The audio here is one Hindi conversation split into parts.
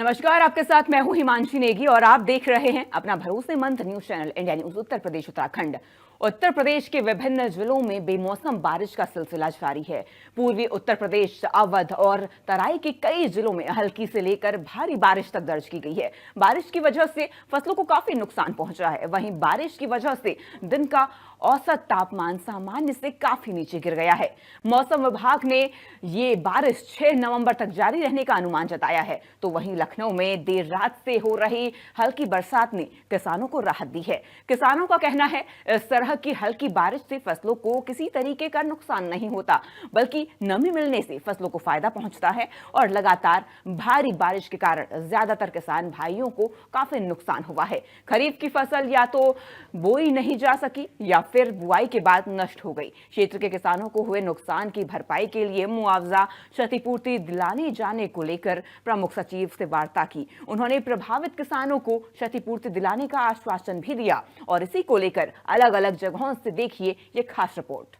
नमस्कार, आपके साथ मैं हूं हिमांशी नेगी और आप देख रहे हैं अपना भरोसेमंद news channel India news Uttar Pradesh Uttarakhand. Uttar Pradesh के विभिन्न जिलों में बेमौसम बारिश का सिलसिला जारी है। पूर्वी उत्तर प्रदेश, अवध और तराई के कई जिलों में हल्की से लेकर भारी बारिश तक दर्ज की गई है। बारिश की वजह से फसलों को काफी नुकसान पहुंचा है। वहीं बारिश की वजह से दिन का औसत तापमान सामान्य से काफी नीचे गिर गया है। मौसम विभाग ने ये बारिश 6 नवंबर तक जारी रहने का अनुमान जताया है। तो वहीं लखनऊ में देर रात से हो रही हल्की बरसात ने किसानों को राहत दी है। किसानों का कहना है इस तरह की हल्की बारिश से फसलों को किसी तरीके का नुकसान नहीं होता, बल्कि नमी मिलने से फसलों को फायदा पहुंचता है और लगातार भारी बारिश के कारण ज्यादातर किसान भाइयों को काफी नुकसान हुआ है। खरीफ की फसल या तो बोई नहीं जा सकी या फिर बुआई के बाद नष्ट हो गई। क्षेत्र के किसानों को हुए नुकसान की भरपाई के लिए मुआवजा क्षतिपूर्ति दिलाने जाने को लेकर प्रमुख सचिव से वार्ता की। उन्होंने प्रभावित किसानों को क्षतिपूर्ति दिलाने का आश्वासन भी दिया और इसी को लेकर अलग अलग जगहों से देखिए ये खास रिपोर्ट।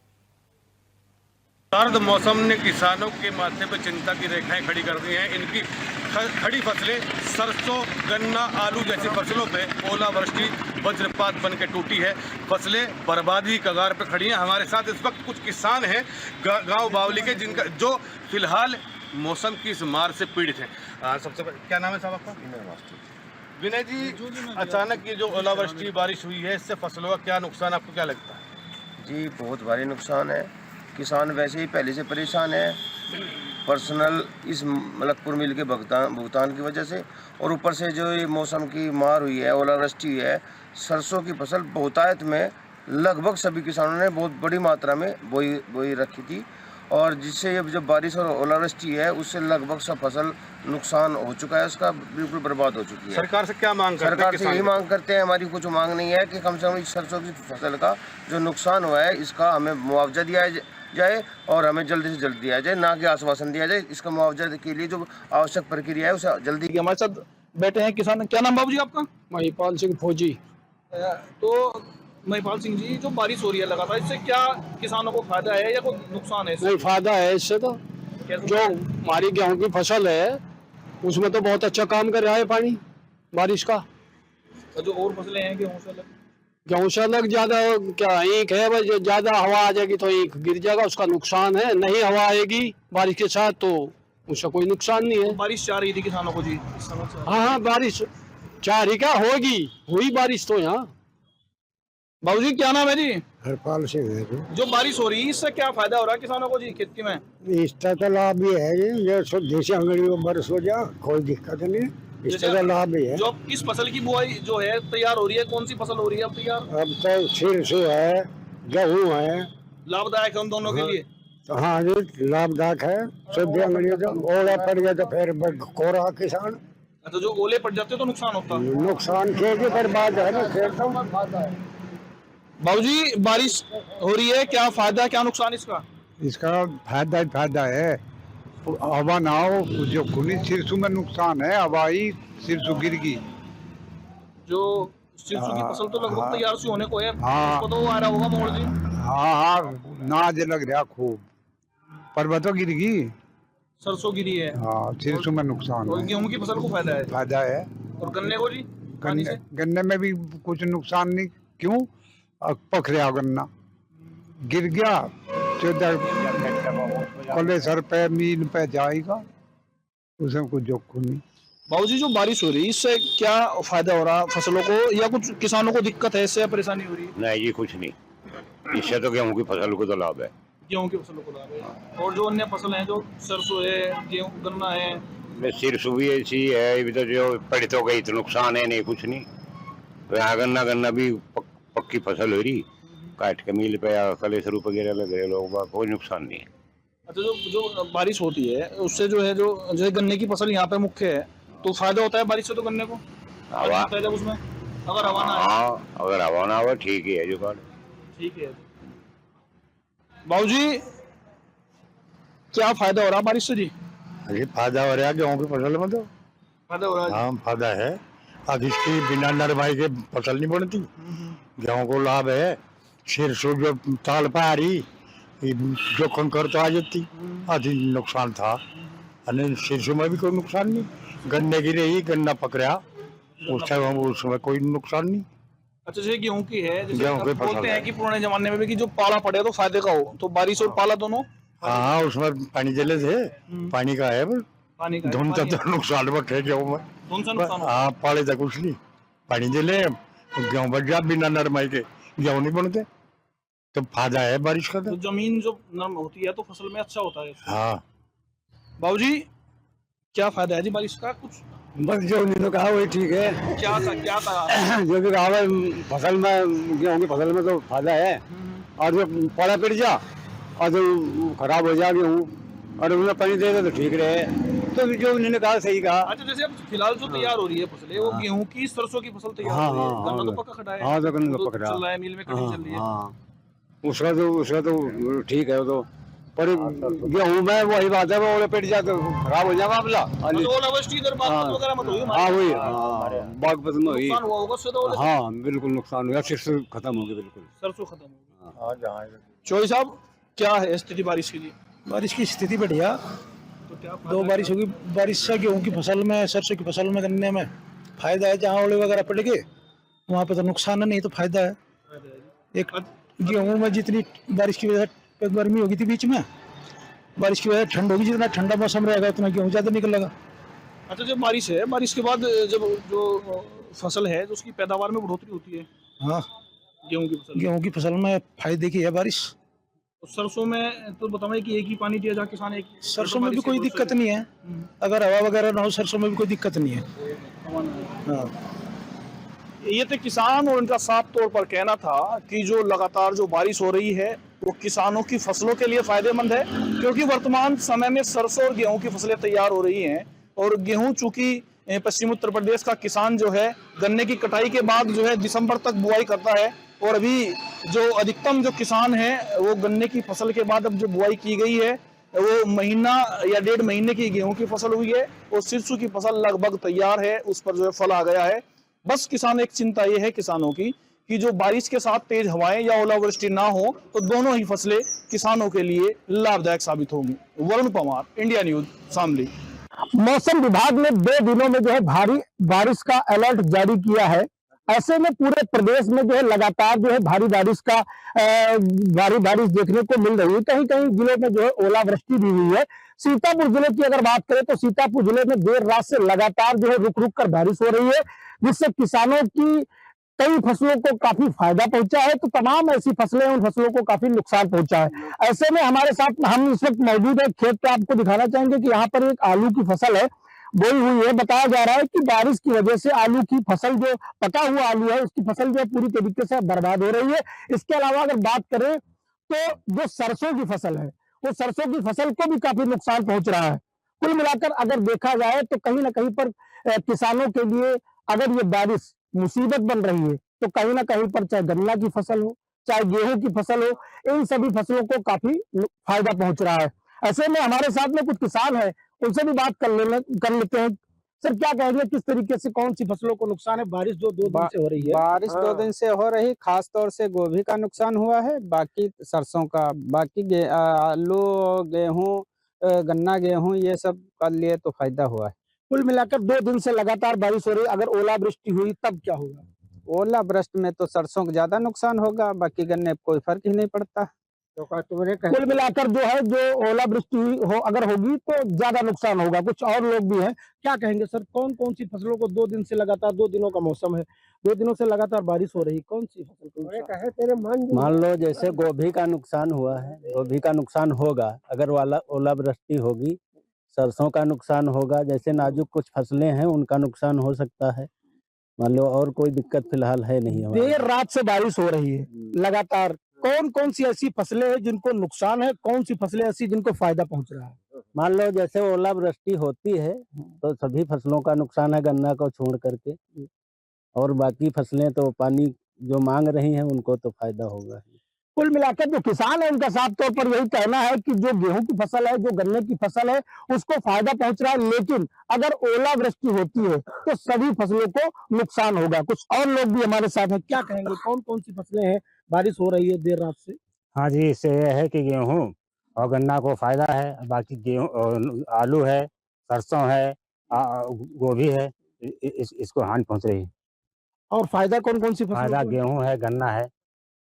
सर्द मौसम ने किसानों के माथे पर चिंता की रेखाएं खड़ी कर दी हैं। इनकी खड़ी फसलें सरसों, गन्ना, आलू जैसी फसलों पे ओलावृष्टि वज्रपात बन के टूटी है। फसलें बर्बादी कगार पर खड़ी हैं। हमारे साथ इस वक्त कुछ किसान हैं गांव बावली के, जिनका जो फिलहाल मौसम की इस मार से पीड़ित हैं। सबसे पहले क्या नाम है साहब आपका? विनय जी, अचानक ये जो ओलावृष्टि बारिश हुई है, इससे फसलों का क्या नुकसान, आपको क्या लगता है? जी, बहुत भारी नुकसान है। किसान वैसे ही पहले से परेशान है, पर्सनल इस मलकपुर मिल के भुगतान की वजह से, और ऊपर से जो ये मौसम की मार हुई है, ओलावृष्टि हुई है। सरसों की फसल बहुतायत में लगभग सभी किसानों ने बहुत बड़ी मात्रा में बोई रखी थी, और जिससे ये जब बारिश और ओलावृष्टि है उससे लगभग सब फसल नुकसान हो चुका है, उसका बिल्कुल बर्बाद हो चुकी है। सरकार से क्या मांग करते हैं? सरकार से यही मांग करते हैं, हमारी कुछ मांग नहीं है कि कम से कम इस सरसों की फसल का जो नुकसान हुआ है इसका हमें मुआवजा दिया जाए और हमें जल्दी से जल्दी दिया जाए, ना कि आश्वासन दिया जाए। इसका मुआवजा के लिए जो आवश्यक प्रक्रिया है उसे जल्दी। हमारे साथ बैठे हैं किसान। क्या नाम बाबू जी आपका? महिपाल सिंह फौजी। तो महिपाल सिंह जी, जो बारिश हो रही है लगातार, इससे क्या किसानों को फायदा है या कोई नुकसान है? नहीं, फायदा है इससे। तो जो हमारी गेहूं की फसल है उसमें तो बहुत अच्छा काम कर रहा है पानी बारिश का। तो जो और फसलें हैं गेहूं से अलग ज्यादा क्या ईख है, बस ज्यादा हवा आ जाएगी तो ईख गिर जाएगा, उसका नुकसान है। नहीं हवा आएगी बारिश के साथ तो उसका कोई नुकसान नहीं है। बारिश चाह रही थी किसानों को जी? हाँ, बारिश चाह रही क्या होगी, हुई बारिश तो यहाँ। बाबू जी, क्या नाम है जी? हरपाल सिंह है जी। जो बारिश हो रही है इससे क्या फायदा हो रहा है किसानों को जी खेती में? इसका तो लाभ भी है जी, जो देसी अंगड़ी में बरस हो जा कोई दिक्कत नहीं, इसका तो लाभ भी है। जो किस फसल की बुआई जो है तैयार हो रही है, कौन सी फसल हो रही है अब तैयार? अब तो सरसों है, गेहूँ है। लाभदायक है उन दोनों के लिए? हाँ जी, लाभदायक है। सब्जी अंगड़ी जो ओला पड़ गया तो फिर कोरा किसान। तो जो ओले पड़ जाते तो नुकसान होता? नुकसान खेत बर्बाद है ना, खेत तो। बाबूजी, बारिश हो रही है, क्या फायदा क्या नुकसान इसका? इसका फायदा है। हवा ना हो जो खुली सिरसों में नुकसान है, हवाई सिरसों गिर गई। जो सिरसों की फसल तो लगभग तैयार सी होने को है, हाँ। उसको तो आ रहा होगा मोड़ जी? हाँ, नाज लग रहा खूब, पर्वतों गिर गई। सरसों गिरी है। हाँ, सिरसों में नुकसान और है। गेहूं की फसल को फायदा है। और गन्ने को जी? पानी से? गन्ने में भी कुछ नुकसान नहीं। क्यों? पक रहा गन्ना, गिर गया, कले सर पे मील पे जाएगा, उसमें कुछ जोखिम नहीं। बाबूजी, जो बारिश हो रही है इससे क्या फायदा हो रहा फसलों को, या कुछ किसानों को दिक्कत है इससे, परेशानी हो रही है? नहीं जी, कुछ नहीं। इससे तो गेहूं की फसल को तो लाभ है। गेहूं की फसलों को लाभ है। और जो अन्य फसल है, जो सरसों है, गेहूं, गन्ना है, सिरसों भी ऐसी है, अभी तो जो पड़ी तो गई तो नुकसान है नहीं, कुछ नहीं। तो यहाँ गन्ना भी पक्की फसल हो रही, काट के मिल पे या कलेसर वगैरह लग रहे लोग, कोई नुकसान नहीं है। अच्छा, जो बारिश होती है उससे जो है, जो गन्ने की फसल यहाँ पे मुख्य है, तो फायदा होता है बारिश से तो गन्ने को? हवा जब उसमें अगर हवा ना हाँ, अगर हवा ना हो ठीक ही है जो बात। ठीक है। बाबूजी, क्या फायदा हो रहा बारिश से जी? अरे फायदा हो रहा है गेहूं की फसल में तो। फायदा हो रहा है? हाँ, फायदा है। अब इसकी बिना नरवाई के फसल नहीं बनती। गेहूं को लाभ है। सिरसों जो ताल पे आ रही, जोखिम कर तो आ जाती, आधी नुकसान था। सिरसों में भी कोई नुकसान नहीं, गन्ने की रही, गन्ना पकड़ा, उसमें कोई नुकसान नहीं। अच्छा, जैसे गेहूं की है, जैसे गेहूं की अब बोलते फसल हैं है। कि पुराने जमाने में भी कि जो पाला पड़े तो फायदे का हो, तो बारिश और पाला दोनों हाँ, उसमें पानी जले थे, पानी का है, पर पानी का है, धुन पानी है। तो नुकसान बखे गेहूं में। कौन सा नुकसान होगा? हाँ, पाले तक कुछ नहीं, पानी जले गेहूं बच गया, बिना नरमाई के गेहूं नहीं बनते, तो फायदा है बारिश का तो तो। जमीन जो नरम होती है तो फसल में अच्छा होता है। हाँ, बाबूजी, क्या फायदा है जी बारिश का? कुछ बस जो उन्होंने कहा वही ठीक है। क्या कहा? जो भी कहा है, फसल में, गेहूं की फसल में तो फायदा है। और जो पड़ा पिट जा और जो खराब हो जा गेहूं और उसमें पानी दे दे तो ठीक रहे। तो जो उन्होंने कहा सही कहा। अच्छा, जैसे अब फिलहाल जो तैयार हो रही है फसलें, वो गेहूं की, सरसों की फसल तैयार हो रही है। गन्ना तो पक्का खड़ा है। हाँ, तो गन्ना वो तो पकड़ा चल रहा है, मिल में कटिंग चल रही है। उसका तो ठीक है वो तो। पर गेहूं में वही बात है, वो ओले पिट जा तो खराब हो जाए मामला। तो ओलावृष्टि इधर बागमती वगैरह मत हुई हमारे हाँ वही, यहाँ। बागपत में हुई। नुकसान हुआ होगा उससे तो। हाँ बिल्कुल नुकसान हुआ, सिर्फ खत्म हो गया बिल्कुल। सरसों खत्म हो गई। चौधरी साहब, क्या है स्थिति बारिश की जी? बारिश की स्थिति बढ़िया। तो क्या दो बारिश होगी, बारिश से गेहूं की फसल में, सरसों की फसल में, गन्ने में फायदा है। जहाँ ओले वगैरह पड़ गए वहाँ पे तो नुकसान है, नहीं तो फायदा है। एक गेहूं में जितनी बारिश की वजह से गर्मी होगी थी बीच में, बारिश की वजह से ठंड होगी, जितना ठंडा मौसम रहेगा उतना गेहूं ज्यादा निकलेगा। अच्छा, जब बारिश है, बारिश के बाद जब जो फसल है तो उसकी पैदावार में बढ़ोतरी होती है। हाँ, गेहूं की फसल में फायदे की है बारिश। तो सरसों में तो बताइए कि एक ही पानी दिया जा किसान एक। सरसों में भी कोई दिक्कत नहीं है, अगर हवा वगैरह ना हो सरसों में भी कोई दिक्कत नहीं है। हाँ, ये तो किसान और इनका साफ तौर पर कहना था कि जो लगातार जो बारिश हो रही है वो किसानों की फसलों के लिए फायदेमंद है, क्योंकि वर्तमान समय में सरसों और गेहूं की फसलें तैयार हो रही हैं। और गेहूं चूंकि पश्चिम उत्तर प्रदेश का किसान जो है गन्ने की कटाई के बाद जो है दिसंबर तक बुआई करता है, और अभी जो अधिकतम जो किसान है वो गन्ने की फसल के बाद अब जो बुआई की गई है वो महीना या 1.5 महीने की गेहूं की फसल हुई है, और सरसों की फसल लगभग तैयार है, उस पर जो है फल आ गया है। बस किसान एक चिंता ये है किसानों की कि जो बारिश के साथ तेज हवाएं या ओलावृष्टि ना हो तो दोनों ही फसलें किसानों के लिए लाभदायक साबित होंगी। Varun Pawar, India news, Shamli. मौसम विभाग ने 2 दिनों में जो है भारी बारिश का अलर्ट जारी किया है। ऐसे में पूरे प्रदेश में जो है लगातार जो है भारी बारिश देखने को मिल रही है। कहीं कहीं जिलों में जो है ओलावृष्टि भी हुई है। सीतापुर जिले की अगर बात करें तो सीतापुर जिले में देर रात से लगातार जो है रुक रुक कर बारिश हो रही है, जिससे किसानों की कई फसलों को काफी फायदा पहुंचा है, तो तमाम ऐसी फसलें, उन फसलों को काफी नुकसान पहुंचा है। ऐसे में हमारे साथ हम इस वक्त मौजूद है खेत पे, आपको दिखाना चाहेंगे कि यहाँ पर एक आलू की फसल है, बोई हुई है। बताया जा रहा है कि बारिश की वजह से आलू की फसल, जो पका हुआ आलू है उसकी फसल जो है पूरी तरीके से बर्बाद हो रही है। इसके अलावा अगर बात करें तो जो सरसों की फसल है, वो सरसों की फसल को भी काफी नुकसान पहुंच रहा है। कुल मिलाकर अगर देखा जाए तो कहीं ना कहीं पर किसानों के लिए अगर ये बारिश मुसीबत बन रही है, तो कहीं ना कहीं पर चाहे गन्ना की फसल हो, चाहे गेहूं की फसल हो, इन सभी फसलों को काफी फायदा पहुंच रहा है। ऐसे में हमारे साथ में कुछ किसान है, उनसे भी बात कर लेते हैं। सर, क्या कहेंगे, किस तरीके से कौन सी फसलों को नुकसान है? बारिश जो 2 दिन से हो रही है। बारिश 2 दिन से हो रही, खास तौर से गोभी का नुकसान हुआ है, बाकी सरसों का, बाकी आलू, गेहूं, गन्ना, गेहूं, ये सब का लिए तो फायदा हुआ है। कुल मिलाकर 2 दिन से लगातार बारिश हो रही है, अगर ओलावृष्टि हुई तब क्या होगा? ओलावृष्टि में तो सरसों को ज्यादा नुकसान होगा, बाकी गन्ने कोई फर्क ही नहीं पड़ता। कुल मिलाकर जो है, जो ओलावृष्टि हो अगर होगी तो ज्यादा नुकसान होगा। कुछ और लोग भी हैं, क्या कहेंगे सर, कौन कौन सी फसलों को 2 दिन से लगातार, 2 दिनों का मौसम है, 2 दिनों से लगातार बारिश हो रही, कौन सी फसल को? मान लो जैसे गोभी का नुकसान हुआ है, गोभी का नुकसान होगा अगर ओलावृष्टि होगी, सरसों का नुकसान होगा, जैसे नाजुक कुछ फसलें हैं उनका नुकसान हो सकता है। मान लो और कोई दिक्कत फिलहाल है नहीं। देर रात से बारिश हो रही है लगातार, कौन कौन सी ऐसी फसलें हैं जिनको नुकसान है, कौन सी फसलें ऐसी जिनको फायदा पहुंच रहा है? मान लो जैसे ओलावृष्टि होती है तो सभी फसलों का नुकसान है, गन्ना को छोड़ करके, और बाकी फसलें तो पानी जो मांग रही हैं उनको तो फायदा होगा। कुल मिलाकर जो किसान है उनका साफ तौर पर यही कहना है कि जो गेहूं की फसल है, जो गन्ने की फसल है, उसको फायदा पहुंच रहा है, लेकिन अगर ओलावृष्टि होती है तो सभी फसलों को नुकसान होगा। कुछ और लोग भी हमारे साथ हैं, क्या कहेंगे, कौन कौन सी फसलें हैं, बारिश हो रही है देर रात से? हाँ जी, इससे यह है कि गेहूं और गन्ना को फायदा है, बाकी गेहूं, आलू है, सरसों है, गोभी है, इसको हानि पहुंच रही है। और फायदा कौन कौन सी फायदा फसलों को? गेहूं है, गन्ना है,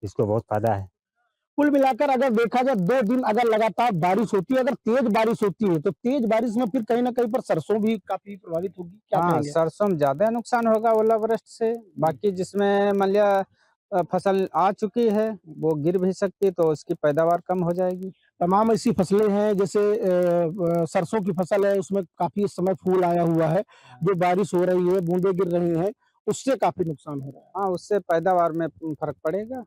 इसको बहुत फायदा है। कुल मिलाकर अगर देखा जाए 2 दिन अगर लगातार बारिश होती है, अगर तेज बारिश होती है, तो तेज बारिश में फिर कहीं ना कहीं पर सरसों भी काफी प्रभावित होगी, क्या हाँ, कहेंगे? सरसों में ज्यादा नुकसान होगा ओलावृष्टि से। बाकी जिसमें मान लिया फसल आ चुकी है वो गिर भी सकती है, तो उसकी पैदावार कम हो जाएगी। तमाम ऐसी फसलें हैं जैसे सरसों की फसल है, उसमें काफी इस समय फूल आया हुआ है, जो बारिश हो रही है, बूंदे गिर रही हैं, उससे काफी नुकसान हो रहा है। हाँ, उससे पैदावार में फर्क पड़ेगा।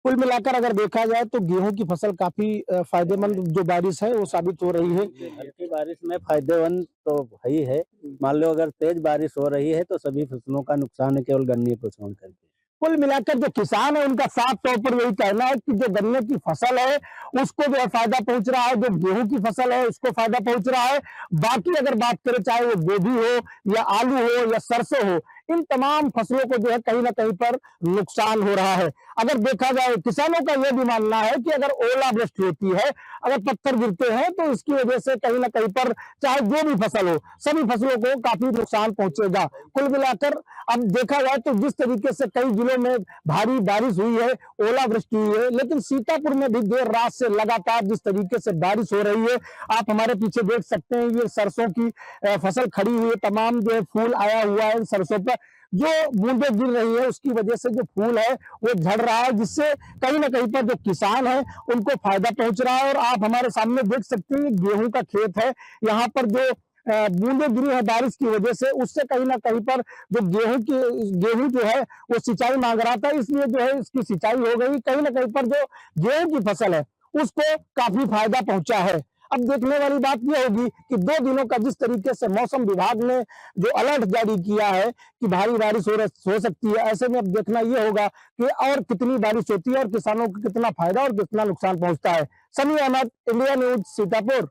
कुल मिलाकर अगर देखा जाए तो गेहूं की फसल काफी फायदेमंद जो बारिश है वो साबित हो रही है। हल्की बारिश में फायदेमंद तो है ही है। मान लो अगर तेज बारिश हो रही है तो सभी फसलों का नुकसान है, केवल गन्ने को छोड़ करके। कुल मिलाकर जो किसान है उनका साफ तौर पर यही कहना है कि जो गन्ने की फसल है उसको जो है फायदा पहुंच रहा है, जो गेहूं की फसल है उसको फायदा पहुंच रहा है। बाकी अगर बात करें चाहे वो गोभी हो या आलू हो या सरसों हो, इन तमाम फसलों को जो है कहीं ना कहीं पर नुकसान हो रहा है। अगर देखा जाए किसानों का यह भी मानना है कि अगर ओलावृष्टि होती है, अगर पत्थर गिरते हैं तो इसकी वजह से कहीं ना कहीं पर चाहे जो भी फसल हो सभी फसलों को काफी नुकसान पहुंचेगा। कुल मिलाकर अब देखा जाए तो जिस तरीके से कई जिलों में भारी बारिश हुई है, ओलावृष्टि हुई है, लेकिन सीतापुर में भी देर रात से लगातार जिस तरीके से बारिश हो रही है, आप हमारे पीछे देख सकते हैं ये सरसों की फसल खड़ी हुई है, तमाम जो है फूल आया हुआ है सरसों पर, जो बूंदे गिर रही है उसकी वजह से जो फूल है वो झड़ रहा है, जिससे कहीं ना कहीं पर जो किसान है उनको फायदा पहुंच रहा है। और आप हमारे सामने देख सकते हैं गेहूं का खेत है, यहाँ पर जो बूंदे गिरी है बारिश की वजह से, उससे कहीं ना कहीं पर जो गेहूं जो है वो सिंचाई मांग रहा था, इसलिए जो है इसकी सिंचाई हो गई। कहीं ना कहीं पर जो गेहूं की फसल है उसको काफी फायदा पहुंचा है। अब देखने वाली बात यह होगी कि 2 दिनों का जिस तरीके से मौसम विभाग ने जो अलर्ट जारी किया है कि भारी बारिश हो सकती है, ऐसे में अब देखना यह होगा कि और कितनी बारिश होती है और किसानों को कितना फायदा और कितना नुकसान पहुंचता है। समी अहमद, इंडिया न्यूज, सीतापुर।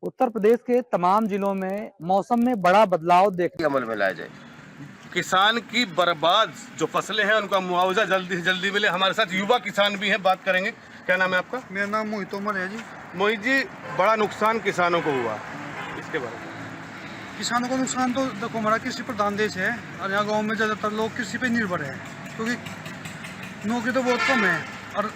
उत्तर प्रदेश के तमाम जिलों में मौसम में बड़ा बदलाव देखने अमल में लाया जाए। किसान की बर्बाद जो फसलें हैं उनका मुआवजा जल्दी से जल्दी मिले। हमारे साथ युवा किसान भी हैं, बात करेंगे। क्या नाम है आपका? मेरा नाम मोहित तोमर है जी। मोहित जी, बड़ा नुकसान किसानों को हुआ, इसके बारे में? किसानों को नुकसान तो देखो, हमारा कृषि प्रधान देश है और यहाँ गाँव में ज़्यादातर लोग कृषि पे निर्भर है, क्योंकि नौकरी तो बहुत कम है। और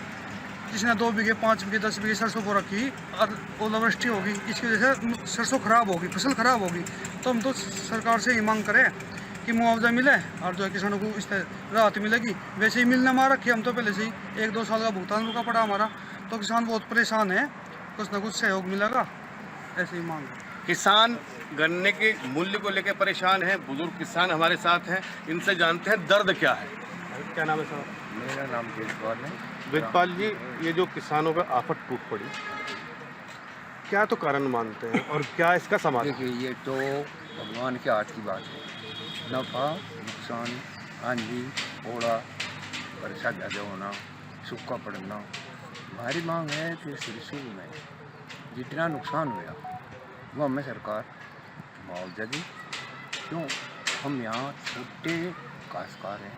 किसी ने 2 बीघे 5 बीघे 10 बीघे सरसों बो रखी और ओलावृष्टि होगी, इसकी वजह से सरसों खराब होगी, फसल खराब होगी। तो हम तो सरकार से ही मांग करें कि मुआवजा मिले और जो है किसानों को इस तरह राहत मिलेगी। वैसे ही मिलने मार रखी, हम तो पहले से ही 1-2 साल का भुगतान रुका पड़ा हमारा, तो किसान बहुत परेशान है, कुछ ना कुछ सहयोग मिलेगा, ऐसे ही मांग। किसान गन्ने के मूल्य को लेकर परेशान है। बुजुर्ग किसान हमारे साथ हैं, इनसे जानते हैं दर्द क्या है। क्या नाम है साहब? मेरा नाम वेदपाल है। वेदपाल जी, ये जो किसानों पर आफत टूट पड़ी, क्या तो कारण मानते हैं और क्या इसका समाधान? देखिए, ये तो भगवान के हाथ की बात है। नफा नुकसान, आंधी ओला, वर्षा ज़्यादा होना, सूखा पड़ना, भारी मांग है कि सिरसुर में जितना नुकसान हुआ वो हमें सरकार मुआवजा दी। क्यों? हम यहाँ छोटे काश्तकार हैं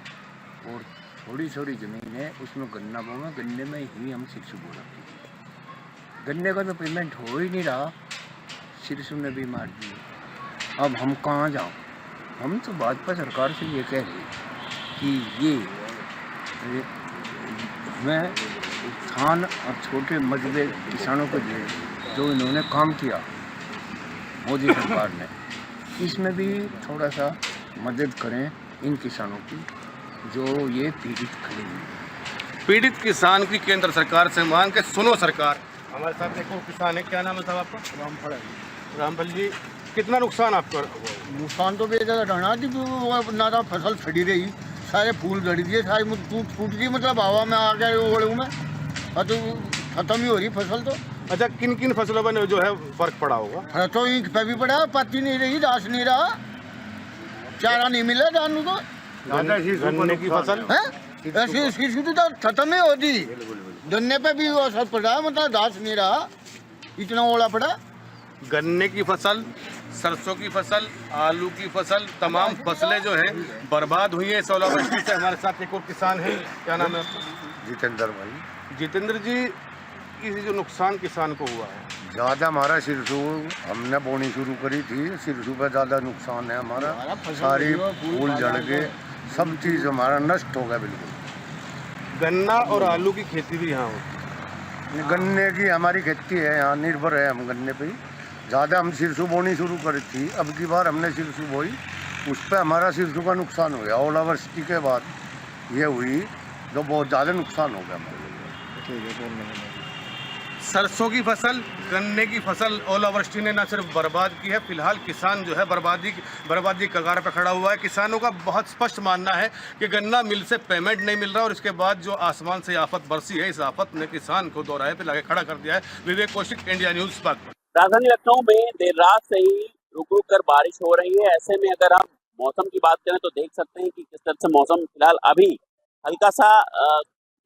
और थोड़ी थोड़ी ज़मीन है, उसमें गन्ना बोना, गन्ने में ही हम सिरसुर बो रखी। गन्ने का तो पेमेंट हो ही नहीं रहा, सिरसुर ने भी मार दी। अब हम कहाँ जाऊँ? हम तो भाजपा सरकार से ये कह रहे कि ये मैं उत्थान और छोटे मजबूत किसानों के लिए जो इन्होंने काम किया मोदी सरकार ने, इसमें भी थोड़ा सा मदद करें इन किसानों की जो ये पीड़ित खड़े हैं। पीड़ित किसान की केंद्र सरकार से मांग के सुनो सरकार। हमारे साथ एक और किसान है, क्या नाम है साहब आपका? रामफल है। रामफल जी, कितना नुकसान आपका? नुकसान तो बेटा रहना थी, ना तो फसल सड़ी रही, सारे फूल गड़ दिए, सारी टूट गई, मतलब हवा में आ गए ओड़ों में, और तो खत्म ही हो रही फसल तो। अच्छा, किन किन फसलों पर जो है फर्क पड़ा होगा? फर्क तो ईंख पे भी पड़ा, पत्ती नहीं रही, घास नहीं रहा, चारा नहीं मिला जानू को। गन्ने की फसल है ऐसी तो खत्म ही होती, गन्ने पे भी असर पड़ा, मतलब घास नहीं रहा, इतना ओला पड़ा। गन्ने की फसल, सरसों की फसल, आलू की फसल, तमाम फसलें जो हैं बर्बाद हुई है इस ओलावृष्टि से। हमारे साथ एक और किसान है, क्या नाम है आपका? जितेंद्र भाई। जितेंद्र जी, किसी जो नुकसान किसान को हुआ है? ज़्यादा हमारा सिरसू हमने बोनी शुरू करी थी, सिरसू पे ज़्यादा नुकसान है हमारा। सारी फूल जल गए, सब चीज़ हमारा नष्ट हो गया बिल्कुल। गन्ना और आलू की खेती भी यहाँ होती है। गन्ने की हमारी खेती है, यहाँ निर्भर है हम गन्ने पे ही। ज़्यादा हम सिरसू बोनी शुरू करी थी, अब की बार हमने सिरसू बोई, उस पर हमारा सिरसू का नुकसान हो गया। ओलावृष्टि के बाद ये हुई तो बहुत ज़्यादा नुकसान हो गया हमारे। सरसों की फसल, गन्ने की फसल ओलावृष्टि ने न सिर्फ बर्बाद की है, फिलहाल किसान जो है बर्बादी कगार पर खड़ा हुआ है। किसानों का बहुत स्पष्ट मानना है कि गन्ना मिल से पेमेंट नहीं मिल रहा और इसके बाद जो आसमान से आफत बरसी है, इस आफत ने किसान को दोराहे पे लाके खड़ा कर दिया है। विवेक कौशिक, इंडिया न्यूज़ पाक। राजधानी लखनऊ में देर रात से ही रुक रुक कर बारिश हो रही है। ऐसे में अगर हम मौसम की बात करें तो देख सकते हैं कि किस तरह से मौसम फिलहाल अभी हल्का सा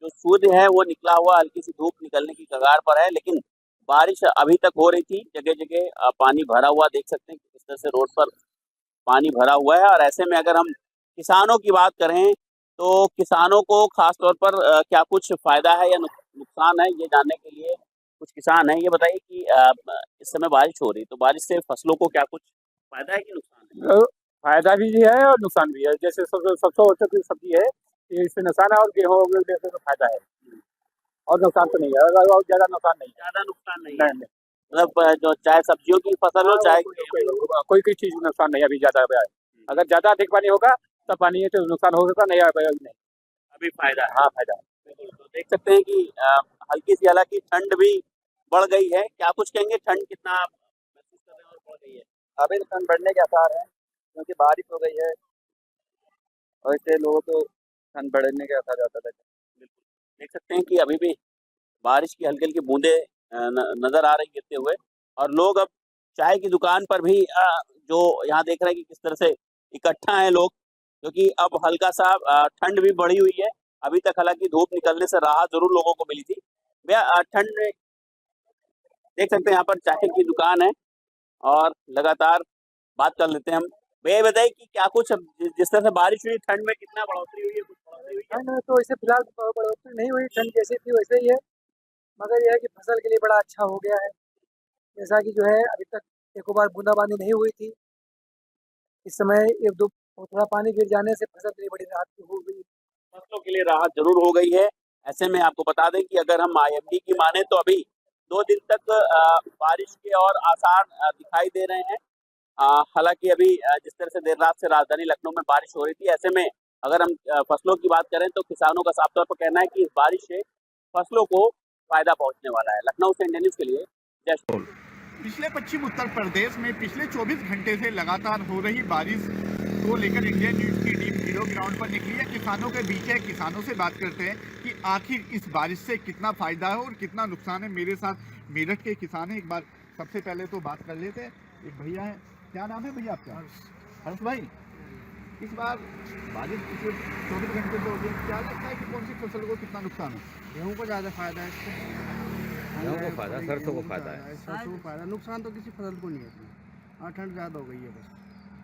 जो सूर्य है वो निकला हुआ, हल्की सी धूप निकलने की कगार पर है, लेकिन बारिश अभी तक हो रही थी। जगह जगह पानी भरा हुआ देख सकते हैं कि किस तरह से रोड पर पानी भरा हुआ है। और ऐसे में अगर हम किसानों की बात करें तो किसानों को खास तौर पर क्या कुछ फायदा है या नुकसान है, ये जानने के लिए कुछ किसान हैं। ये बताइए कि इस समय बारिश हो रही है तो बारिश से फसलों को क्या कुछ फायदा है कि नुकसान है? फायदा भी है और नुकसान भी है। जैसे सबसे औसत सब्जी है, इससे नुकसान है, और गेहूँ जैसे तो फायदा है और नुकसान तो नहीं है, और ज़्यादा नुकसान नहीं है। ज़्यादा नुकसान नहीं है, मतलब जो चाहे सब्जियों की फसल हो चाहे कोई चीज़ नुकसान नहीं है अभी ज़्यादा है। अगर ज़्यादा अधिक पानी होगा तब पानी है तो नुकसान हो सकता नहीं, नहीं अभी फायदा है। हाँ फायदा है। तो देख सकते हैं कि हल्की सी, हालांकि ठंड भी बढ़ गई है। क्या कुछ कहेंगे, ठंड कितना महसूस कर रहे हैं और बढ़ गई है? अभी ठंड बढ़ने के आसार हैं क्योंकि बारिश हो गई है और इससे लोगों को ठंड बढ़ने के आसार ज़्यादा है। देख सकते हैं कि अभी भी बारिश की हल्की हल्की बूंदे नजर आ रही गिरते हुए, और लोग अब चाय की दुकान पर भी जो यहाँ देख रहे हैं कि किस तरह से इकट्ठा हैं लोग, क्योंकि अब हल्का सा ठंड भी बढ़ी हुई है। अभी तक हालांकि धूप निकलने से राहत जरूर लोगों को मिली थी। भैया ठंड में देख सकते हैं यहाँ पर चाय की दुकान है और लगातार बात कर लेते हैं हम। भैया बताइए कि क्या कुछ जिस तरह से बारिश हुई, ठंड में कितना बढ़ोतरी हुई है? कुछ बढ़ोतरी हुई है? ठंड में तो इसे फिलहाल बढ़ोतरी नहीं हुई, ठंड जैसी थी वैसे ही है, मगर यह है कि फसल के लिए बड़ा अच्छा हो गया है। जैसा कि जो है अभी तक एक बार बूंदाबांदी नहीं हुई थी, इस समय एक दो थोड़ा पानी गिर जाने से फसल के लिए बड़ी राहत हो गई। फसलों के लिए राहत जरूर हो गई है। ऐसे में आपको बता दें कि अगर हम IMD की माने तो अभी 2 दिन तक बारिश के और आसार दिखाई दे रहे हैं। हालांकि अभी जिस तरह से देर रात से राजधानी लखनऊ में बारिश हो रही थी, ऐसे में अगर हम फसलों की बात करें तो किसानों का साफ तौर पर कहना है कि इस बारिश से फसलों को फायदा पहुंचने वाला है। लखनऊ से इंडिया न्यूज़ के लिए जय। पिछले पश्चिम उत्तर प्रदेश में पिछले 24 घंटे से लगातार हो रही बारिश को लेकर इंडिया न्यूज़ की टीम जीरो ग्राउंड पर निकली है। किसानों के बीच है, किसानों से बात करते हैं कि आखिर इस बारिश से कितना फ़ायदा है और कितना नुकसान है। मेरे साथ मेरठ के किसान हैं, एक बार सबसे पहले तो बात कर लेते हैं। एक भैया हैं, क्या नाम है भैया आपका? हर्ष भाई, इस बार बारिश पिछले 24 घंटे से हो रही है, क्या लगता है कि कौन सी फसल को कितना नुकसान है? गेहूँ को ज़्यादा फायदा है इससे, गेहूँ को फायदा, सरसों को फायदा है। सरसों को फायदा, नुकसान तो किसी फसल को नहीं है। हाँ, ठंड ज़्यादा हो गई है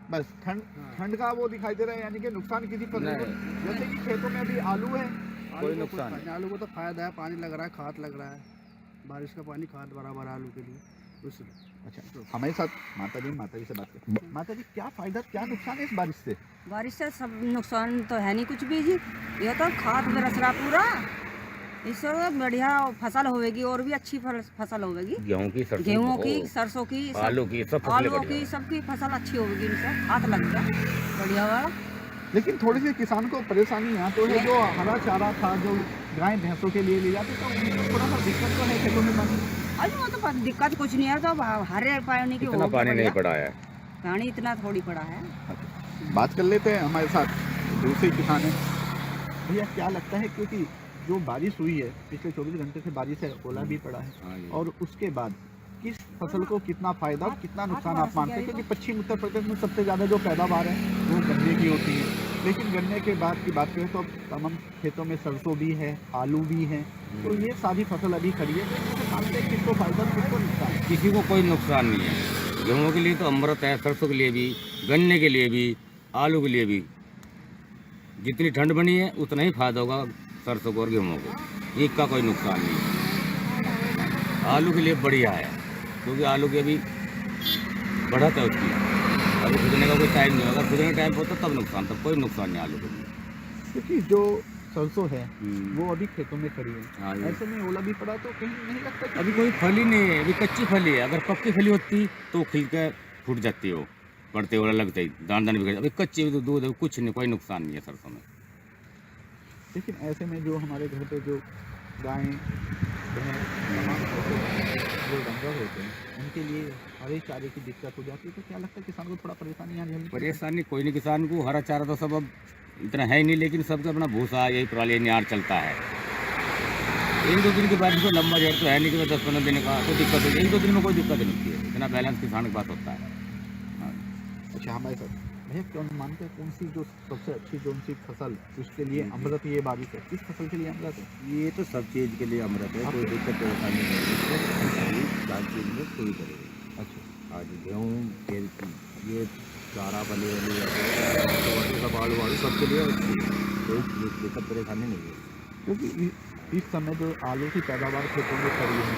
बस ठंड का वो दिखाई दे रहा है, यानी कि नुकसान किसी फसल को। जैसे कि खेतों में अभी आलू है, कोई नुकसान नहीं। आलू को तो फायदा है, पानी लग रहा है, खाद लग रहा है, बारिश का पानी खाद बराबर आलू के लिए। अच्छा, हमारे साथ माता जी से बात करते हैं। माता जी, क्या फायदा क्या नुकसान है इस बारिश से? बारिश से सब नुकसान तो है नहीं कुछ भी जी, ये तो खाद बरस रहा पूरा, इससे बढ़िया फसल होगी और भी अच्छी फसल होगी। गेहूँ की, सरसों की, आलू की, सबकी फसल अच्छी होगी, इनसे हाथ लग गया बढ़िया वाला। लेकिन थोड़ी सी किसान को परेशानी यहाँ तो है, जो हरा चारा था जो गाय भैंसों के लिए ले जाते तो थोड़ा सा दिक्कत तो है खेतों में पानी। अरे वो तो दिक्कत कुछ नहीं है, तो हरे पानी की इतना पानी नहीं पड़ा है, पानी इतना थोड़ी पड़ा है। बात कर लेते हैं हमारे साथ दूसरे किसान हैं। भैया क्या लगता है, क्योंकि जो बारिश हुई है पिछले 24 घंटे से बारिश है, ओला भी पड़ा है, और उसके बाद किस फसल को कितना फायदा और कितना नुकसान आप मानते हैं? क्योंकि पश्चिम उत्तर प्रदेश में सबसे ज़्यादा जो पैदावार है वो गन्ने की होती है, लेकिन गन्ने के बाद की बात करें तो अब तमाम खेतों में सरसों भी है, आलू भी है, तो ये सारी फसल अभी खड़ी है। तो मानते हैं किसको फायदा किसको नुकसान? किसी को कोई नुकसान नहीं है। गेहूँ के लिए तो अमृत है, सरसों के लिए भी, गन्ने के लिए भी, आलू के लिए भी। जितनी ठंड बनी है उतना ही फायदा होगा सरसों को और गेहूँ को, एक का कोई नुकसान नहीं है। आलू के लिए बढ़िया है, क्योंकि आलू की अभी बढ़त है उसकी। अभी खुदने का कोई टाइम नहीं होगा, खुदने टाइम होता तब नुकसान, तब कोई नुकसान नहीं आलू के लिए। क्योंकि जो सरसों है वो अभी खेतों में खड़ी हाँ है, जी। ऐसे में ओला भी पड़ा तो कहीं नहीं लगता कि अभी कोई फली नहीं है, अभी कच्ची फली है। अगर पक्की फली होती तो खिल के फूट जाती हो, पड़ते ओला लगता ही, दान दान बिगड़। अभी कच्ची भी तो दूध है, कुछ नहीं, कोई नुकसान नहीं है सरसों में। लेकिन ऐसे में जो हमारे घर पे जो गायें भैंस तमाम जो जानवर होते हैं उनके लिए हरे चारे की दिक्कत हो जाती है, तो क्या लगता है किसान को थोड़ा परेशानी आने वाली? परेशानी कोई नहीं किसान को, हरा चारा तो सब अब इतना है ही नहीं, लेकिन सबका अपना भूसा यही पराली नियार चलता है। 1-2 दिन के बाद तो लंबा जेर तो है नहीं कि 10-15 दिन का तो दिक्कत होती है। 1-2 दिन में कोई दिक्कत नहीं होती है, इतना बैलेंस किसान के पास होता है। अच्छा हमारे साथ भैया क्यों मानते हैं कौन सी जो सबसे अच्छी जो सी फसल उसके लिए अमृत ये बारिश है, किस फसल के लिए अमृत है? ये तो सब चीज़ के लिए अमृत है, कोई दिक्कत परेशानी नहीं है, हर चीज़ में कोई करेगी। अच्छा आज गेहूँ के ये चारा बने वाले सब आलू वालू सबके लिए अच्छी है, कोई दिक्कत परेशानी नहीं है। क्योंकि इस समय जो आलू की पैदावार खेतों में खड़ी है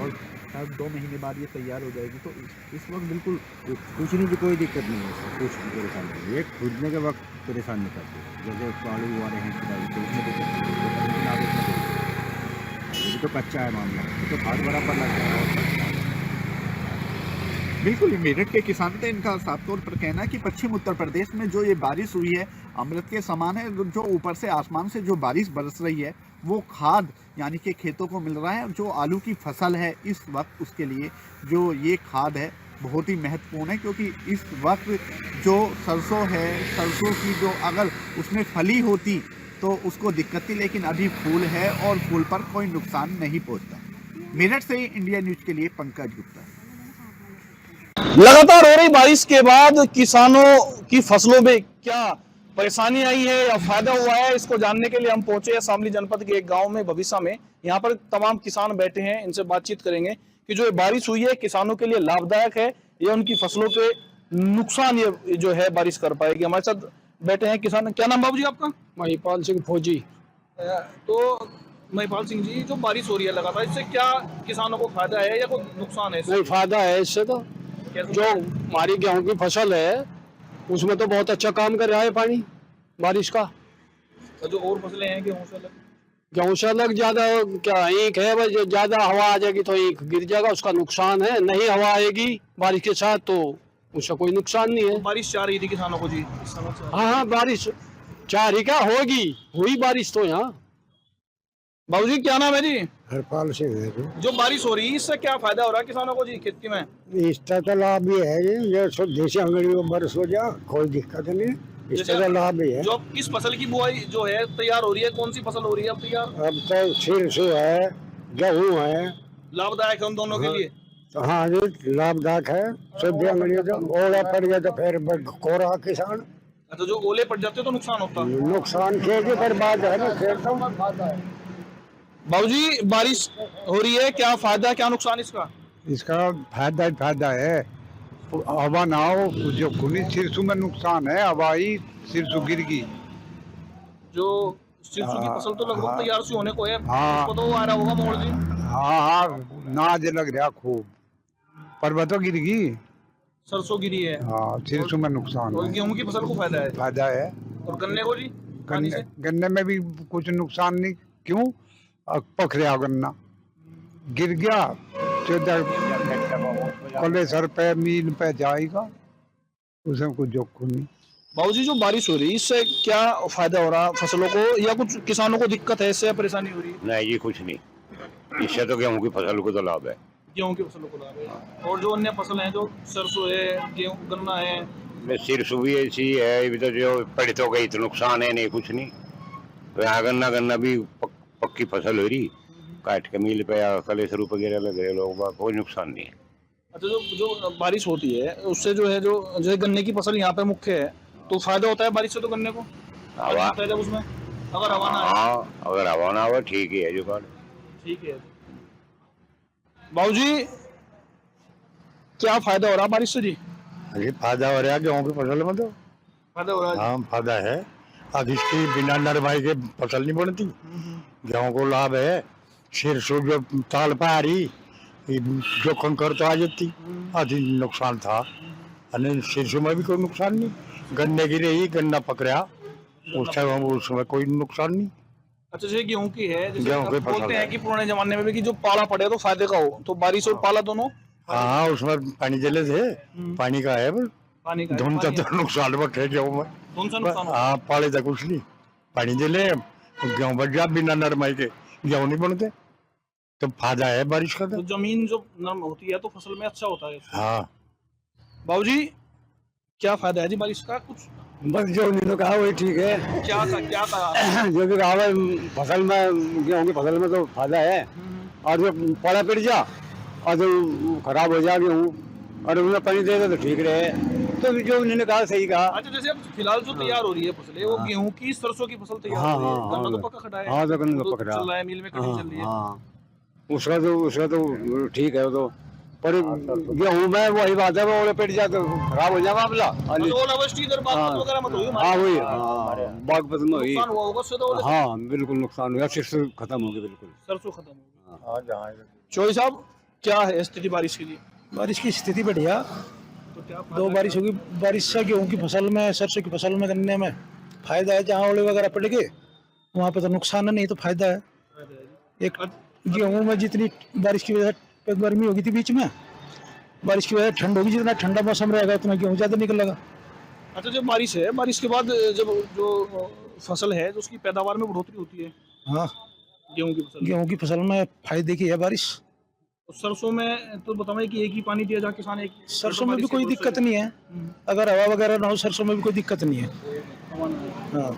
और शायद 2 महीने बाद ये तैयार हो जाएगी, तो इस वक्त बिल्कुल कुछ नहीं की कोई दिक्कत नहीं है, कुछ भी परेशानी नहीं है। ये खुदने के वक्त परेशान नहीं करते, जैसे आलू हुआ रहे हैं तो उसमें दिक्कत नहीं, ये तो कच्चा है मामला, ये तो खाद बराबर लग रहा है। बिल्कुल मेरठ के किसान थे, इनका साफ तौर पर कहना है कि पश्चिम उत्तर प्रदेश में जो ये बारिश हुई है अमृत के समान है। जो ऊपर से आसमान से जो बारिश बरस रही है वो खाद यानी कि खेतों को मिल रहा है। जो आलू की फसल है इस वक्त उसके लिए जो ये खाद है बहुत ही महत्वपूर्ण है, क्योंकि इस वक्त जो सरसों है, सरसों की जो अगर उसमें फली होती तो उसको दिक्कत थी, लेकिन अभी फूल है और फूल पर कोई नुकसान नहीं पहुंचता। मेरठ से इंडिया न्यूज के लिए पंकज गुप्ता। लगातार हो रही बारिश के बाद किसानों की फसलों में क्या परेशानी आई है या फायदा हुआ है, इसको जानने के लिए हम पहुंचे हैं शामली जनपद के एक गांव में भविष्य में। यहाँ पर तमाम किसान बैठे हैं, इनसे बातचीत करेंगे कि जो बारिश हुई है किसानों के लिए लाभदायक है या उनकी फसलों के नुकसान ये जो है बारिश कर पाएगी। हमारे साथ बैठे हैं किसान। क्या नाम बाबू जी आपका? महिपाल सिंह फौजी। तो महिपाल सिंह जी, जो बारिश हो रही है लगातार, इससे क्या किसानों को फायदा है या कोई नुकसान है? नहीं, फायदा है इससे। तो जो हमारी गेहूं की फसल है उसमें तो बहुत अच्छा काम कर रहा है पानी बारिश का। तो जो और फसलें हैं गेहूं से अलग ज्यादा क्या ईख है, बस ज्यादा हवा आ जाएगी तो ईख गिर जाएगा, उसका नुकसान है। नहीं हवा आएगी बारिश के साथ तो उसका कोई नुकसान नहीं है। बारिश चाह रही थी किसानों को जी? हाँ, बारिश चाह रही क्या होगी, हुई बारिश तो यहाँ। बाबू जी क्या नाम है जी? हरपाल सिंह है जो बारिश हो रही है इससे क्या फायदा हो रहा है किसानों को जी खेती में? इसका तो लाभ भी है जी, जो देसी अंगड़ी में बरस हो जा कोई दिक्कत नहीं, इसका तो लाभ भी है। जो किस फसल की बुआई जो है तैयार हो रही है, कौन सी फसल हो रही है अब तैयार? अब तो सरसों है, गेहूँ है। लाभदायक है उन दोनों के लिए? हाँ जी, लाभदायक है। सब्जी अंगड़ी तो ओला पड़ गया तो फिर कोरा किसान। तो जो ओले पड़ जाते तो नुकसान होता? नुकसान खेत बर्बाद है ना, खेत बाबूजी बारिश हो रही है, क्या फायदा क्या नुकसान इसका? इसका फायदा है। हवा ना हो जो खुली सिरसों में नुकसान है, हवाई सिरसों गिर गई। जो सिरसों की फसल तो लगभग तैयार सी होने को है, हाँ। उसको तो आ रहा होगा मोड़ जी? हाँ, नाज लग रहा खूब, पर्वत तो गिर गई, सरसों गिरी है। हाँ, सिरसों में नुकसान और है। गेहूं की फसल को फायदा है? और गन्ने को जी? गन्ने में भी कुछ नुकसान नहीं। क्यों? पक रहा गन्ना, गिर गया, कले सर पे मील पे जाएगा, उसमें कुछ जोखिम नहीं। बाबूजी जो बारिश हो रही है इससे क्या फायदा हो रहा फसलों को या कुछ किसानों को दिक्कत है इससे, परेशानी हो रही है? नहीं जी कुछ नहीं, इससे तो गेहूँ की फसल को तो लाभ है। गेहूं की फसलों को लाभ है। और जो अन्य फसल हैं, जो सरसों है, गेहूं, गन्ना है, सिरसों भी ऐसी है, अभी तो जो पड़ी तो गई तो नुकसान है नहीं, कुछ नहीं। तो यहाँ गन्ना भी पक्की फसल हो रही, काट के मिल पे या कले सरूप वगैरह लग रहे लोग, कोई नुकसान नहीं है। अच्छा, जो बारिश होती है उससे जो है जो जैसे गन्ने की फसल यहाँ पे मुख्य है, तो फायदा होता है बारिश से तो गन्ने को? हवा जब उसमें अगर हवा ना आए, अगर हवा ना हो ठीक है जो बात ठीक है। बाबूजी क्या फायदा हो रहा बारिश से जी? अरे फायदा हो रहा है गेहूँ की फसल में तो फायदा हो रहा है। हाँ, फायदा है। अब इसकी बिना नरमाई के फसल नहीं बनती। गेहूँ को लाभ है, सरसों जो ताल पे आ रही ये जो कंकर तो आ जाती, आधी नुकसान था। अने सरसों में भी कोई नुकसान नहीं, गन्ने की रही, गन्ना पकड़ा, उसमें कोई नुकसान नहीं। अच्छा, जैसे गेहूं की है, जैसे गेहूं की अब बोलते फसल हैं है। कि पुराने जमाने में भी कि जो पाला पड़े तो फायदे का हो, तो बारिश और पाला दोनों हाँ, उसमें पानी जले थे, पानी का है, पर पानी का धुन का पानी तो नुकसान बटे गेहूं में। कौन सा नुकसान होगा? हाँ, पाले तक कुछ नहीं, पानी जले गेहूं बच गया, बिना नरमाई के गेहूं नहीं बनते, तो फायदा है बारिश का। तो जमीन जो नरम होती है तो फसल में अच्छा होता है। हाँ, बाबूजी, क्या फायदा है जी बारिश का? कुछ बस जो उन्होंने कहा वही ठीक है। क्या कहा? जो भी कहा है, फसल में गेहूं की फसल में तो फायदा है, और जो पड़ा पिट जा और जो खराब हो जा गेहूं और उसमें पानी दे दे तो ठीक रहे, तो जो उन्होंने कहा सही कहा। अच्छा, जैसे अब फिलहाल जो तैयार हो रही है फसलें, वो गेहूं की, सरसों की फसल तैयार हो रही है, गन्ना तो पक्का खड़ा है। हाँ, तो गन्ना तो पकड़ा चल रहा है, मिल में कटिंग चल रही है। उसका तो ठीक है, वो तो पर गेहूं में वही बात है, वो ओले पिट जाए तो खराब हो जाए मामला। ओलावृष्टि इधर बागमती वगैरह मत हुई हाँ, वही बागपत में हुई। नुकसान हुआ होगा उससे तो। हाँ, बिल्कुल नुकसान हुआ, सरसों खत्म हो गई बिल्कुल। सरसों खत्म हो गई। चौधरी साहब, क्या है स्थिति बारिश की जी? बारिश की स्थिति बढ़िया, दो बारिश होगी, बारिश से गेहूं की फसल में, सरसों की फसल में, गन्ने में फायदा है। जहाँ ओले वगैरह पड़ गए वहाँ पे तो नुकसान नहीं, तो फायदा है। एक गेहूं में जितनी बारिश की वजह से गर्मी होगी थी बीच में, बारिश की वजह से ठंड होगी, जितना ठंडा मौसम रहेगा उतना गेहूं ज्यादा निकलेगा। अच्छा, जब बारिश है, बारिश के बाद जब जो फसल है तो उसकी पैदावार में बढ़ोतरी होती है। हाँ, गेहूं की फसल में फायदे की है बारिश। तो सरसों में तो बताइए कि एक ही पानी दिया जा किसान एक। सरसों में भी कोई दिक्कत नहीं है, अगर हवा वगैरह ना हो सरसों में भी कोई दिक्कत नहीं है। हाँ,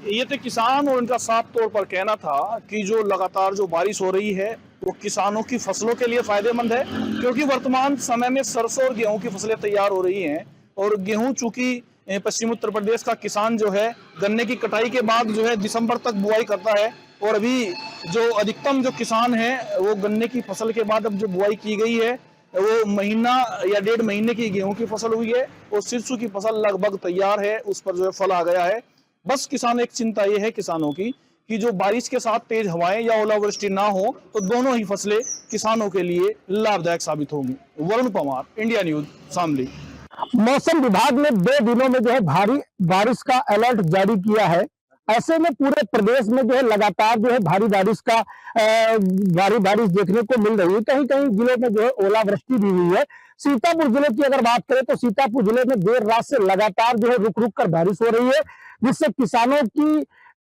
ये तो किसान और इनका साफ तौर पर कहना था कि जो लगातार जो बारिश हो रही है वो किसानों की फसलों के लिए फायदेमंद है, क्योंकि वर्तमान समय में सरसों और गेहूं की फसलें तैयार हो रही हैं। और गेहूं चूंकि पश्चिम उत्तर प्रदेश का किसान जो है गन्ने की कटाई के बाद जो है दिसंबर तक बुआई करता है, और अभी जो अधिकतम जो किसान है वो गन्ने की फसल के बाद अब जो बुआई की गई है वो महीना या 1.5 महीने की गेहूं की फसल हुई है, और सरसों की फसल लगभग तैयार है, उस पर जो है फल आ गया है। बस किसान एक चिंता ये है किसानों की कि जो बारिश के साथ तेज हवाएं या ओलावृष्टि ना हो तो दोनों ही फसलें किसानों के लिए लाभदायक साबित होंगी। Varun Pawar, India news, Shamli. मौसम विभाग ने 2 दिनों में जो है भारी बारिश का अलर्ट जारी किया है। ऐसे में पूरे प्रदेश में जो है लगातार जो है भारी बारिश देखने को मिल रही है। कहीं कहीं जिलों में जो है ओलावृष्टि भी हुई है। सीतापुर जिले की अगर बात करें तो सीतापुर जिले में देर रात से लगातार जो है रुक रुक कर बारिश हो रही है, जिससे किसानों की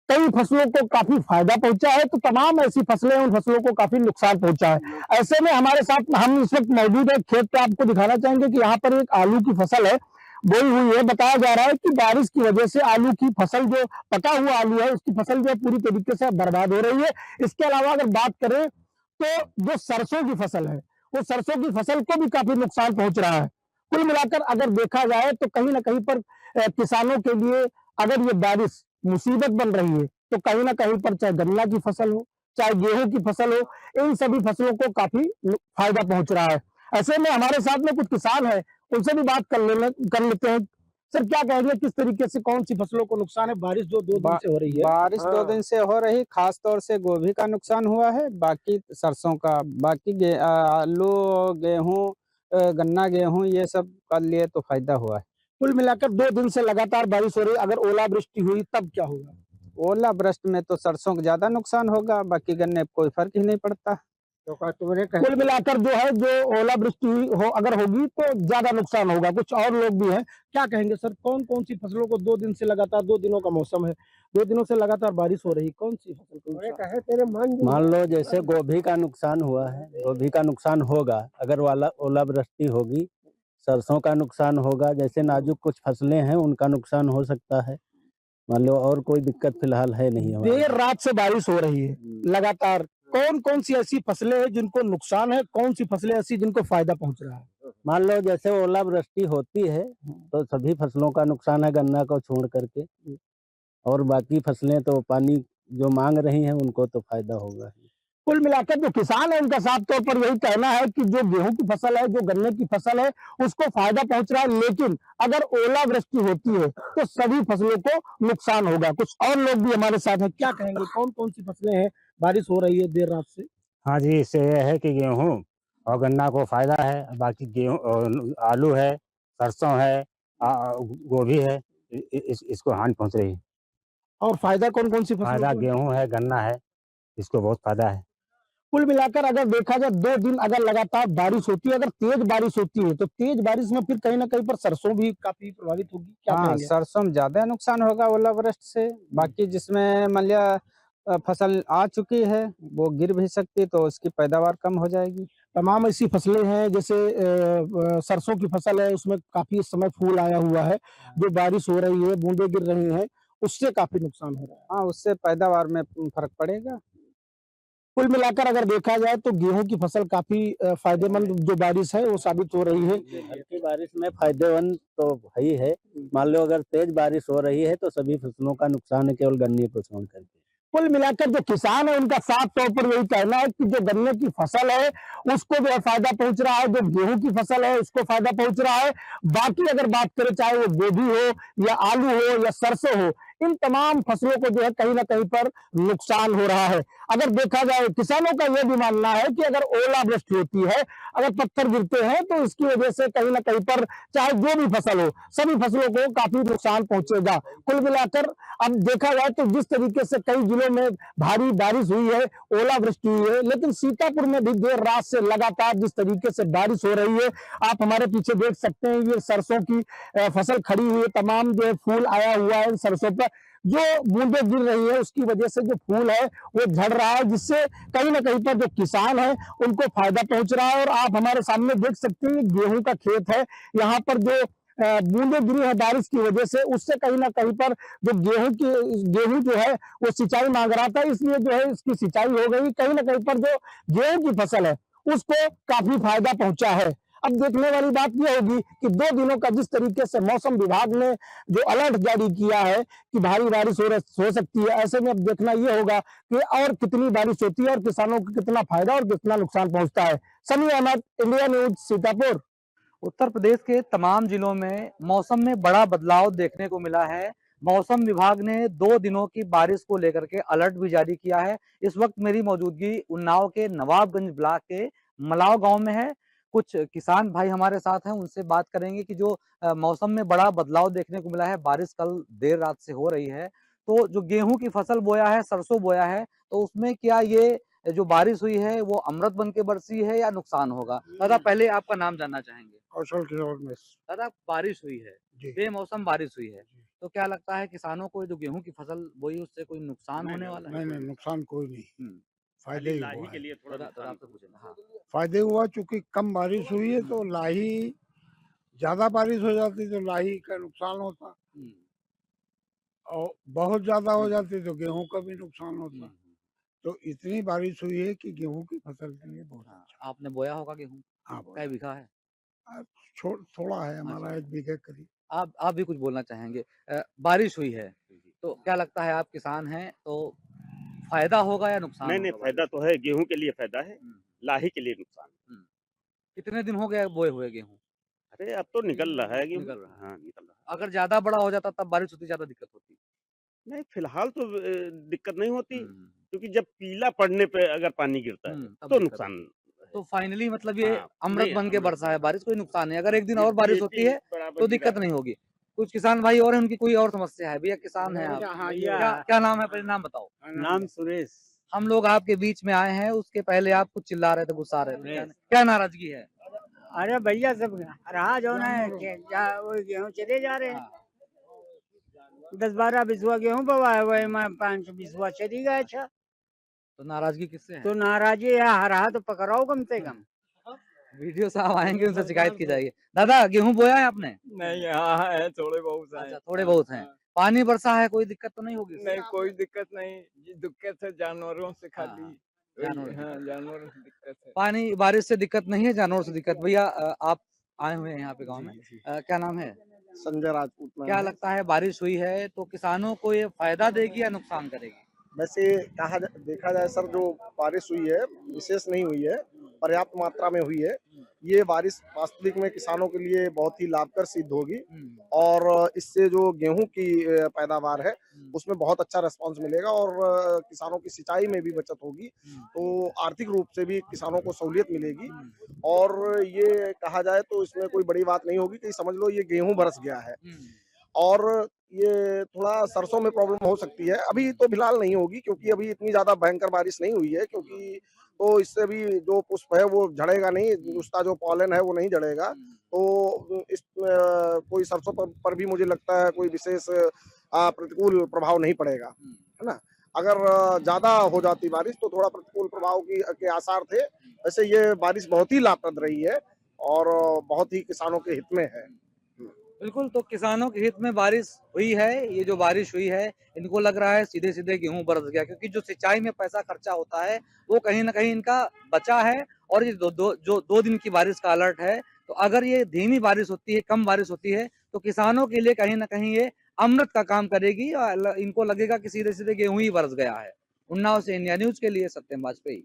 कई फसलों को काफी फायदा पहुंचा है, तो तमाम ऐसी फसलें, उन फसलों को काफी नुकसान पहुंचा है। ऐसे में हमारे साथ हम इस वक्त मौजूद है खेत पे, आपको दिखाना चाहेंगे कि यहाँ पर एक आलू की फसल है, बोई हुई है। बताया जा रहा है कि बारिश की वजह से आलू की फसल, जो पका हुआ आलू है उसकी फसल जो है पूरी तरीके से बर्बाद हो रही है। इसके अलावा अगर बात करें तो जो सरसों की फसल है, वो सरसों की फसल को भी काफी नुकसान पहुंच रहा है। कुल मिलाकर अगर देखा जाए तो कहीं ना कहीं पर किसानों के लिए अगर ये बारिश मुसीबत बन रही है, तो कहीं ना कहीं पर चाहे गन्ना की फसल हो, चाहे गेहूं की फसल हो, इन सभी फसलों को काफी फायदा पहुंच रहा है। ऐसे में हमारे साथ में कुछ किसान है, उनसे भी बात कर लेते हैं। सर, क्या कहेंगे, किस तरीके से कौन सी फसलों को नुकसान है? बारिश जो 2 दिन से हो रही है, बारिश 2 दिन से हो रही, खास तौर से गोभी का नुकसान हुआ है, बाकी सरसों का, बाकी आलू, गेहूं, गन्ना, गेहूं, ये सब का लिए तो फायदा हुआ है। कुल मिलाकर 2 दिन से लगातार बारिश हो रही है। अगर ओलावृष्टि हुई तब क्या होगा? ओलावृष्टि में तो सरसों का ज्यादा नुकसान होगा, बाकी गन्ने कोई फर्क ही नहीं पड़ता। कुल मिलाकर जो है, जो ओलावृष्टि हो अगर होगी तो ज्यादा नुकसान होगा। कुछ और लोग भी हैं, क्या कहेंगे सर, कौन कौन सी फसलों को 2 दिन से लगातार, 2 दिनों का मौसम है, 2 दिनों से लगातार बारिश हो रही, कौन सी फसल को? मान लो जैसे गोभी का नुकसान हुआ है, गोभी का नुकसान होगा अगर ओलावृष्टि होगी, सरसों का नुकसान होगा, जैसे नाजुक कुछ फसलें हैं उनका नुकसान हो सकता है। मान लो और कोई दिक्कत फिलहाल है नहीं। देर रात से बारिश हो रही है लगातार, कौन कौन सी ऐसी फसलें हैं जिनको नुकसान है, कौन सी फसलें ऐसी जिनको फायदा पहुंच रहा है? मान लो जैसे ओलावृष्टि होती है तो सभी फसलों का नुकसान है, गन्ना को छोड़ करके, और बाकी फसलें तो पानी जो मांग रही हैं उनको तो फायदा होगा। कुल मिलाकर जो किसान है उनका साफ तौर पर यही कहना है कि जो गेहूं की फसल है, जो गन्ने की फसल है, उसको फायदा पहुंच रहा है, लेकिन अगर ओलावृष्टि होती है तो सभी फसलों को नुकसान होगा। कुछ और लोग भी हमारे साथ हैं, क्या कहेंगे, कौन कौन सी फसलें हैं बारिश हो रही है देर रात से? हाँ जी, इससे ये है कि गेहूँ और गन्ना को फायदा है, बाकी गेहूँ और आलू है, सरसों है, गोभी है, इसको हानि पहुँच रही है। और फायदा कौन कौन सी फसलों फायदा को है? गेहूँ है, गन्ना है, इसको बहुत फायदा है। कुल मिलाकर अगर देखा जाए 2 दिन अगर लगातार बारिश होती है, अगर तेज बारिश होती है, तो तेज बारिश में फिर कहीं न कहीं पर सरसों भी काफ़ी प्रभावित होगी, क्या हाँ, कहेंगे? सरसों में ज़्यादा नुकसान होगा ओलावृष्टि से। बाकी जिसमें मान लिया फसल आ चुकी है, वो गिर भी सकती है, तो उसकी पैदावार कम हो जाएगी। तमाम ऐसी फसलें हैं जैसे सरसों की फसल है, उसमें काफ़ी इस समय फूल आया हुआ है, जो बारिश हो रही है, बूंदें गिर रही हैं, उससे काफ़ी नुकसान हो रहा है। हाँ, उससे पैदावार में फ़र्क पड़ेगा। कुल मिलाकर अगर देखा जाए तो गेहूँ की फसल काफ़ी फ़ायदेमंद जो बारिश है, वो साबित हो रही है। हल्की बारिश में फायदेमंद तो है ही है। मान लो अगर तेज बारिश हो रही है तो सभी फसलों का नुकसान है, केवल गन्ने को छोड़ करके। कुल मिलाकर जो किसान है उनका साफ तौर पर यही कहना है कि जो गन्ने की फसल है उसको जो है फायदा पहुंच रहा है, जो गेहूं की फसल है उसको फायदा पहुंच रहा है। बाकी अगर बात करें चाहे वो गोभी हो या आलू हो या सरसों हो, इन तमाम फसलों को जो है कहीं ना कहीं पर नुकसान हो रहा है। अगर देखा जाए किसानों का यह भी मानना है कि अगर ओलावृष्टि होती है, अगर पत्थर गिरते हैं तो इसकी वजह से कहीं ना कहीं पर चाहे जो भी फसल हो, सभी फसलों को काफी नुकसान पहुंचेगा। कुल मिलाकर अब देखा जाए तो जिस तरीके से कई जिलों में भारी बारिश हुई है, ओलावृष्टि हुई है, लेकिन सीतापुर में भी देर रात से लगातार जिस तरीके से बारिश हो रही है, आप हमारे पीछे देख सकते हैं ये सरसों की फसल खड़ी हुई है, तमाम जो है फूल आया हुआ है सरसों पर, जो बूंदें गिर रही है उसकी वजह से जो फूल है वो झड़ रहा है, जिससे कहीं ना कहीं पर जो किसान है उनको फायदा पहुंच रहा है। और आप हमारे सामने देख सकते हैं गेहूं का खेत है, यहाँ पर जो बूंदें गिरी है बारिश की वजह से, उससे कहीं ना कहीं पर जो गेहूं जो है वो सिंचाई मांग रहा था, इसलिए जो है इसकी सिंचाई हो गई। कहीं ना कहीं पर जो गेहूं की फसल है उसको काफी फायदा पहुंचा है। अब देखने वाली बात यह होगी कि 2 दिनों का जिस तरीके से मौसम विभाग ने जो अलर्ट जारी किया है कि भारी बारिश हो सकती है, ऐसे में अब देखना यह होगा कि और कितनी बारिश होती है और किसानों को कितना फायदा और कितना नुकसान पहुंचता है। समी अहमद, इंडिया न्यूज, सीतापुर। उत्तर प्रदेश के तमाम जिलों में मौसम में बड़ा बदलाव देखने को मिला है। मौसम विभाग ने 2 दिनों की बारिश को लेकर के अलर्ट भी जारी किया है। इस वक्त मेरी मौजूदगी उन्नाव के नवाबगंज ब्लॉक के मलाव गांव में है। कुछ किसान भाई हमारे साथ हैं, उनसे बात करेंगे कि जो मौसम में बड़ा बदलाव देखने को मिला है, बारिश कल देर रात से हो रही है, तो जो गेहूं की फसल बोया है, सरसों बोया है, तो उसमें क्या ये जो बारिश हुई है वो अमृत बन के बरसी है या नुकसान होगा? दादा पहले आपका नाम जानना चाहेंगे। कौशल किशोर में दादा बारिश हुई है, बेमौसम बारिश हुई है, तो क्या लगता है किसानों को जो गेहूं की फसल बोई उससे कोई नुकसान होने वाला है? नहीं, नुकसान कोई नहीं, फायदे ही हुआ है। आपसे पूछेंगे। हाँ, फायदे हुआ चूंकि कम बारिश हुई है तो लाही, ज्यादा बारिश हो जाती तो लाही का नुकसान होता, और बहुत ज्यादा हो जाती तो गेहूं का भी नुकसान होता। तो इतनी बारिश हुई है कि गेहूं की फसल के लिए बहुत अच्छा। आपने बोया होगा गेहूं? हाँ, कै बीघा है? थोड़ा है हमारा, 1 बीघे करीब। आप भी कुछ बोलना चाहेंगे? बारिश हुई है, तो क्या लगता है, आप किसान हैं तो फायदा होगा या नुकसान? नहीं, फायदा तो है, गेहूं के लिए फायदा है, लाही के लिए नुकसान। कितने दिन हो गए बोए हुए गेहूं? अरे अब तो निकल रहा है गेहूं। निकल रहा है। हाँ, निकल रहा है। अगर ज्यादा बड़ा हो जाता तब बारिश होती, ज्यादा दिक्कत होती? नहीं, फिलहाल तो दिक्कत नहीं होती, क्योंकि जब पीला पड़ने पे अगर पानी गिरता है तो नुकसान। तो फाइनली मतलब ये हाँ, अमृत नहीं, बन के अमृत बरसा है बारिश, कोई नुकसान नहीं। अगर एक दिन और बारिश होती है तो दिक्कत नहीं होगी। कुछ किसान भाई और हैं, उनकी कोई और समस्या है? भैया किसान है आप, क्या नाम है, पहले नाम बताओ। नाम सुरेश। हम लोग आपके बीच में आए हैं, उसके पहले आप कुछ चिल्ला रहे थे, गुस्सा रहे थे, क्या नाराजगी है? अरे भैया सब रहा जो है क्या वो गेहूं चले जा रहे हैं, 10-12 बिस्वा गेहूं बवा है, वही में 5 बिस्वा चली गए। अच्छा, तो नाराजगी किससे है? तो नाराजी है, रहा तो पकड़ाओ कम से कम। वीडियो साहब आएंगे, उनसे शिकायत की जाएगी। दादा गेहूं बोया है आपने? नहीं, यहाँ है थोड़े बहुत है। अच्छा, थोड़े बहुत हैं। पानी बरसा है, कोई दिक्कत तो नहीं होगी? नहीं, कोई दिक्कत नहीं, दिक्कत है जानवरों से खाली। जानवरों से दिक्कत है। पानी बारिश से दिक्कत नहीं है, जानवरों से दिक्कत। भैया आप आए हुए हैं यहाँ पे गाँव में, क्या नाम है? संजय राजपूत। क्या लगता है बारिश हुई है तो किसानों को ये फायदा देगी या नुकसान करेगी? वैसे देखा जाए सर, जो बारिश हुई है विशेष नहीं हुई है, पर्याप्त मात्रा में हुई है, ये बारिश वास्तविक में किसानों के लिए बहुत ही लाभकर सिद्ध होगी और इससे जो गेहूं की पैदावार है उसमें बहुत अच्छा रिस्पांस मिलेगा और किसानों की सिंचाई में भी बचत होगी, तो आर्थिक रूप से भी किसानों को सहूलियत मिलेगी। और ये कहा जाए तो इसमें कोई बड़ी बात नहीं होगी कि समझ लो ये गेहूं बरस गया है और ये थोड़ा सरसों में प्रॉब्लम हो सकती है, अभी तो फिलहाल नहीं होगी क्योंकि अभी इतनी ज्यादा भयंकर बारिश नहीं हुई है, क्योंकि तो इससे भी जो पुष्प है वो झड़ेगा नहीं, उसका जो पॉलन है वो नहीं झड़ेगा, तो इस कोई सरसों पर भी मुझे लगता है कोई विशेष प्रतिकूल प्रभाव नहीं पड़ेगा, है ना। अगर ज्यादा हो जाती बारिश तो थोड़ा प्रतिकूल प्रभाव के आसार थे। वैसे ये बारिश बहुत ही लाभप्रद रही है और बहुत ही किसानों के हित में है। बिल्कुल, तो किसानों के हित में बारिश हुई है। ये जो बारिश हुई है इनको लग रहा है सीधे सीधे गेहूं बरस गया, क्योंकि जो सिंचाई में पैसा खर्चा होता है वो कहीं ना कहीं इनका बचा है। और ये दो दिन की बारिश का अलर्ट है, तो अगर ये धीमी बारिश होती है, कम बारिश होती है, तो किसानों के लिए कहीं ना कहीं ये अमृत का काम करेगी और इनको लगेगा कि सीधे सीधे गेहूं ही बरस गया है। उन्नाव से इंडिया न्यूज के लिए सत्यम वाजपेयी।